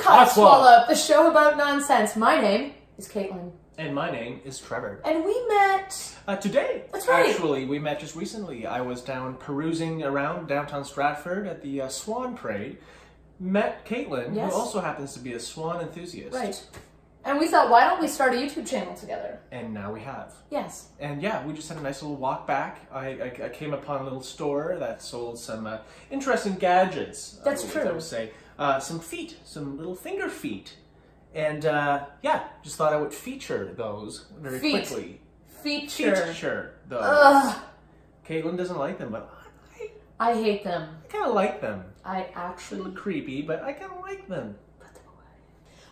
CODSWALLOP, the show about nonsense. My name is Caitlin. And my name is Trevor. And we met... today. That's right. Actually, we met just recently. I was down perusing around downtown Stratford at the Swan Parade. Met Caitlin, yes, who also happens to be a swan enthusiast. Right. And we thought, why don't we start a YouTube channel together? And now we have. Yes. And yeah, we just had a nice little walk back. I came upon a little store that sold some interesting gadgets. That's true. I would say. Some feet, some little finger feet. And yeah, just thought I would feature those very quickly. Feature those. Ugh. Caitlin doesn't like them, but I hate them. I kind of like them. I actually... A little creepy, but I kind of like them. Put them away.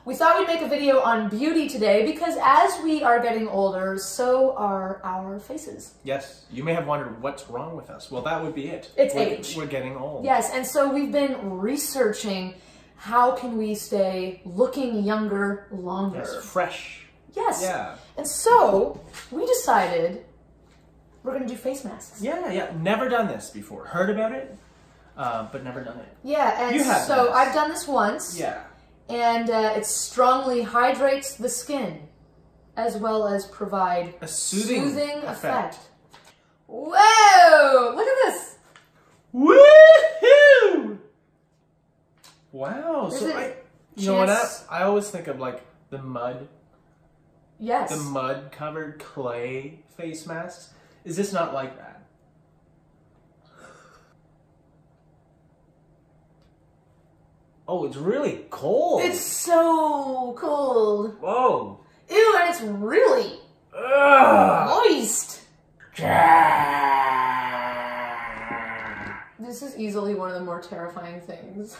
We thought we'd make a video on beauty today because as we are getting older, so are our faces. Yes, you may have wondered what's wrong with us. Well, that would be it. It's age. We're getting old. Yes, and so we've been researching how can we stay looking younger longer. Yes, fresh. Yes. Yeah. And so we decided we're going to do face masks. Yeah. Never done this before. Heard about it, but never done it. Yeah, and you have so this. I've done this once. Yeah. And it strongly hydrates the skin, as well as provide a soothing effect. Whoa! Look at this! Woohoo! Wow. You know what? I always think of like the mud. Yes. The mud-covered clay face masks. Is this not like that? Oh, it's really cold. It's so cold. Whoa. Ew, and it's really moist. This is easily one of the more terrifying things.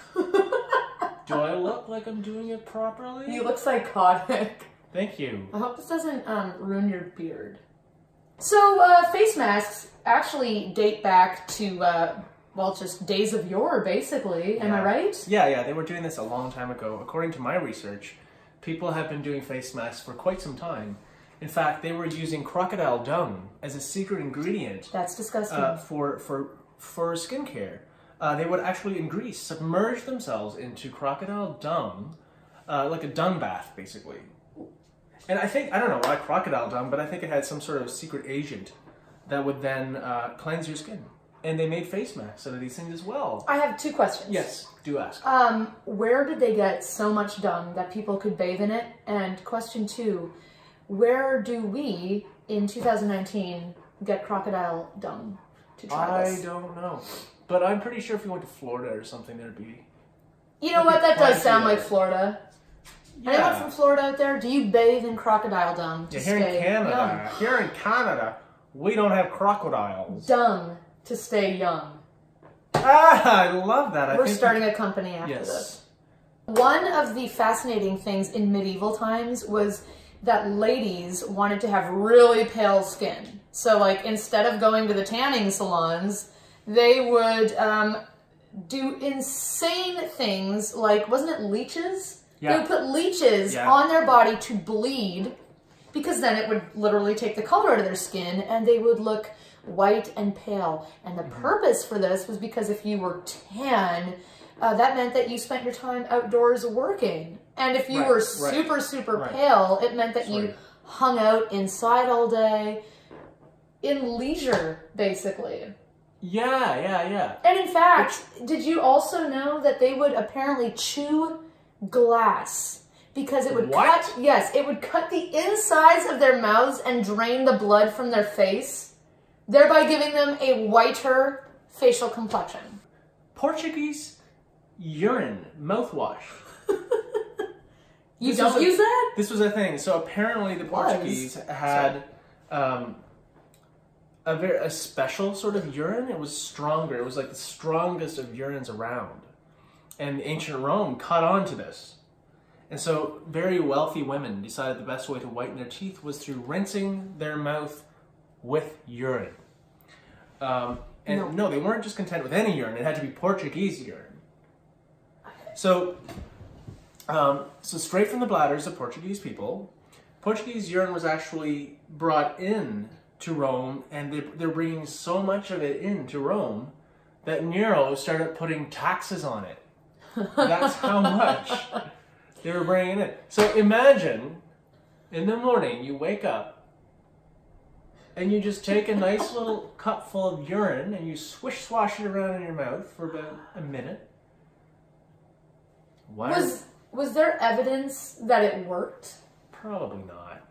Do I look like I'm doing it properly? You look psychotic. Thank you. I hope this doesn't ruin your beard. So, face masks actually date back to, well, just days of yore, basically. Am I right? Yeah, they were doing this a long time ago. According to my research, people have been doing face masks for quite some time. In fact, they were using crocodile dung as a secret ingredient. That's disgusting. For skincare. They would actually submerge themselves into crocodile dung, like a dung bath, basically. And I don't know why crocodile dung, but I think it had some sort of secret agent that would then cleanse your skin. And they made face masks out of these things as well. I have two questions. Yes, do ask. Where did they get so much dung that people could bathe in it? And question two, where do we, in 2019, get crocodile dung to try this? I don't know. But I'm pretty sure if you went to Florida or something, there'd be... You know what? That does sound like Florida. Yeah. Anyone from Florida out there? Do you bathe in crocodile dung to stay young? Here in Canada, we don't have crocodiles. Dung to stay young. Ah, I love that. We're starting a company after this. One of the fascinating things in medieval times was that ladies wanted to have really pale skin. So, like, instead of going to the tanning salons, they would do insane things like, wasn't it leeches? Yeah. They would put leeches on their body to bleed because then it would literally take the color out of their skin and they would look white and pale. And the purpose for this was because if you were tan, that meant that you spent your time outdoors working. And if you were super pale, it meant that you hung out inside all day in leisure, basically. Yeah. And in fact, did you also know that they would apparently chew glass because it would it would cut the insides of their mouths and drain the blood from their face, thereby giving them a whiter facial complexion. Portuguese urine mouthwash. You don't use that? This was a thing. So apparently the Portuguese had a special sort of urine. It was stronger. It was like the strongest of urines around. And ancient Rome caught on to this. And so very wealthy women decided the best way to whiten their teeth was through rinsing their mouth with urine. No, they weren't just content with any urine. It had to be Portuguese urine. So straight from the bladders of Portuguese people, Portuguese urine was actually brought in to Rome, and they're bringing so much of it into Rome that Nero started putting taxes on it. That's how much They were bringing it in. So imagine, in the morning, you wake up, and you just take a nice little cup full of urine, and you swish-swash it around in your mouth for about a minute. Was there evidence that it worked? Probably not.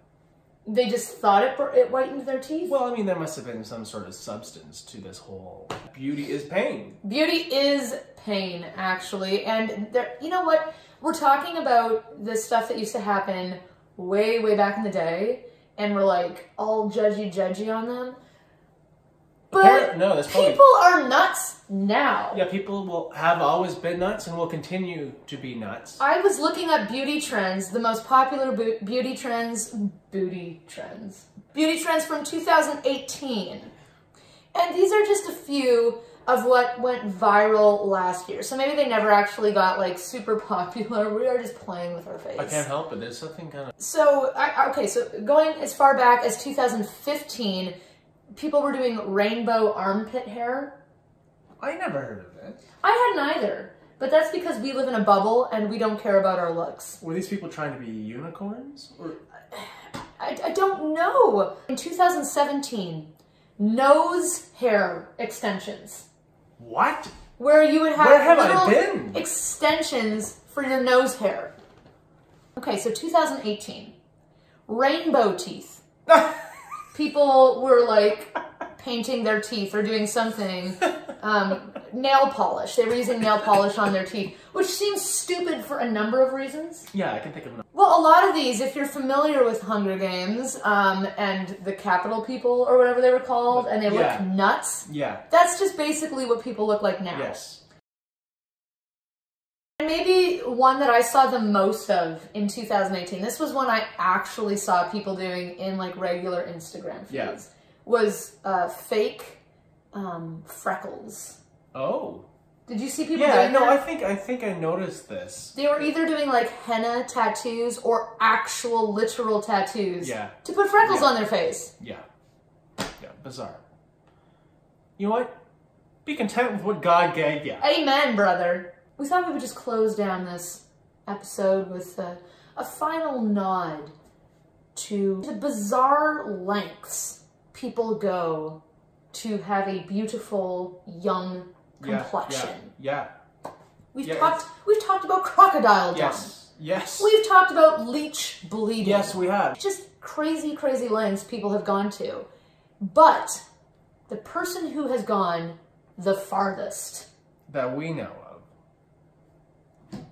They just thought it whitened their teeth? Well, I mean, there must have been some sort of substance to this whole beauty is pain. Beauty is pain, actually. And there, you know what? We're talking about this stuff that used to happen way, way back in the day, and we're like all judgy on them. But no, that's probably... people are nuts now. Yeah, people have always been nuts and will continue to be nuts. I was looking up beauty trends, the most popular beauty trends from 2018. And these are just a few of what went viral last year. So maybe they never actually got like super popular. We are just playing with our face. I can't help it. There's something kind of... So, okay, so going as far back as 2015, people were doing rainbow armpit hair. I never heard of it. I hadn't either. But that's because we live in a bubble and we don't care about our looks. Were these people trying to be unicorns? Or... I don't know. In 2017, nose hair extensions. What? Where you would have Where have I been? Extensions for your nose hair. Okay, so 2018. Rainbow teeth. People were like painting their teeth or doing something. Nail polish. They were using nail polish on their teeth, which seems stupid for a number of reasons. Yeah, I can think of another. Well, a lot of these, if you're familiar with Hunger Games and the Capitol people or whatever they were called, and they look nuts, that's just basically what people look like now. Yes. And maybe one that I saw the most of in 2018, this was one I actually saw people doing in like regular Instagram feeds, was fake freckles. Oh. Did you see people doing that? No, I think I noticed this. They were either doing like henna tattoos or actual literal tattoos to put freckles on their face. Yeah, bizarre. You know what? Be content with what God gave you. Amen, brother. We thought we would just close down this episode with a final nod to the bizarre lengths people go to have a beautiful young complexion. We've talked about crocodile dung. Yes. We've talked about leech bleeding. Yes, we have. Just crazy, crazy lengths people have gone to. But the person who has gone the farthest that we know of.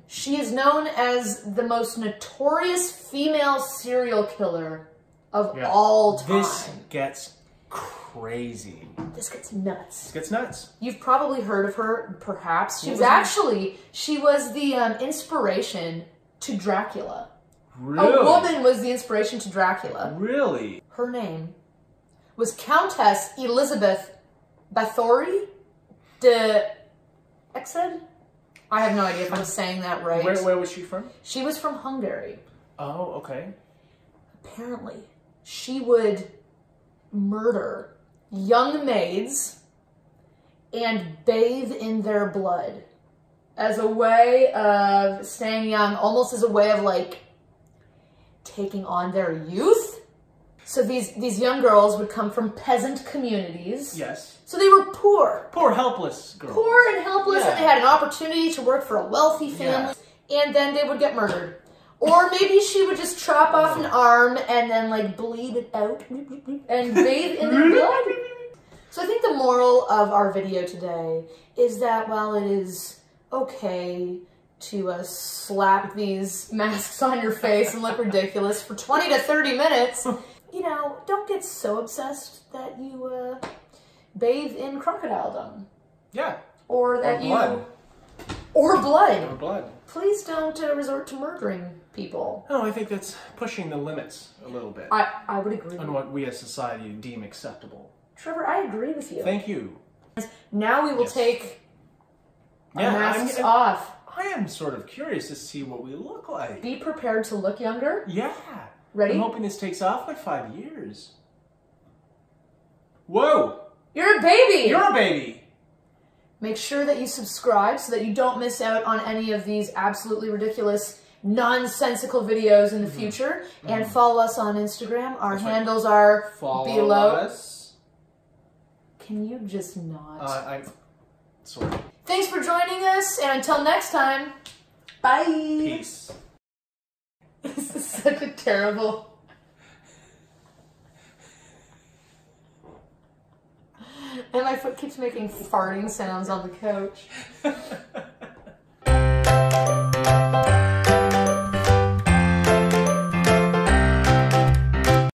She is known as the most notorious female serial killer of all time. This gets crazy. This gets nuts. This gets nuts. You've probably heard of her, perhaps. She was the inspiration to Dracula. Really? A woman was the inspiration to Dracula. Really? Her name was Countess Elizabeth Bathory de Exed? I have no idea if I'm saying that right. Where was she from? She was from Hungary. Oh, okay. Apparently, she would murder young maids and bathe in their blood as a way of staying young, almost as a way of like taking on their youth. So these young girls would come from peasant communities. Yes. So they were poor. Poor, helpless girls. Poor and helpless, and they had an opportunity to work for a wealthy family, and then they would get murdered. Or maybe she would just chop off an arm and then like bleed it out and bathe in their blood. So I think the moral of our video today is that while it is okay to slap these masks on your face and look ridiculous for 20 to 30 minutes, you know, don't get so obsessed that you bathe in crocodile dung. Yeah. Or that blood. Or blood. Or blood. Please don't resort to murdering people. No, I think that's pushing the limits a little bit. I would agree. On what we as society deem acceptable. Trevor, I agree with you. Thank you. Now we will take our masks off. I am sort of curious to see what we look like. Be prepared to look younger. Yeah. Ready? I'm hoping this takes off like 5 years. Whoa! You're a baby! You're a baby! Make sure that you subscribe so that you don't miss out on any of these absolutely ridiculous nonsensical videos in the future. And follow us on Instagram. Our handles are below. Us. Can you just not? Sorry. Thanks for joining us, and until next time, bye. Peace. This is such a terrible... And my foot keeps making farting sounds on the couch.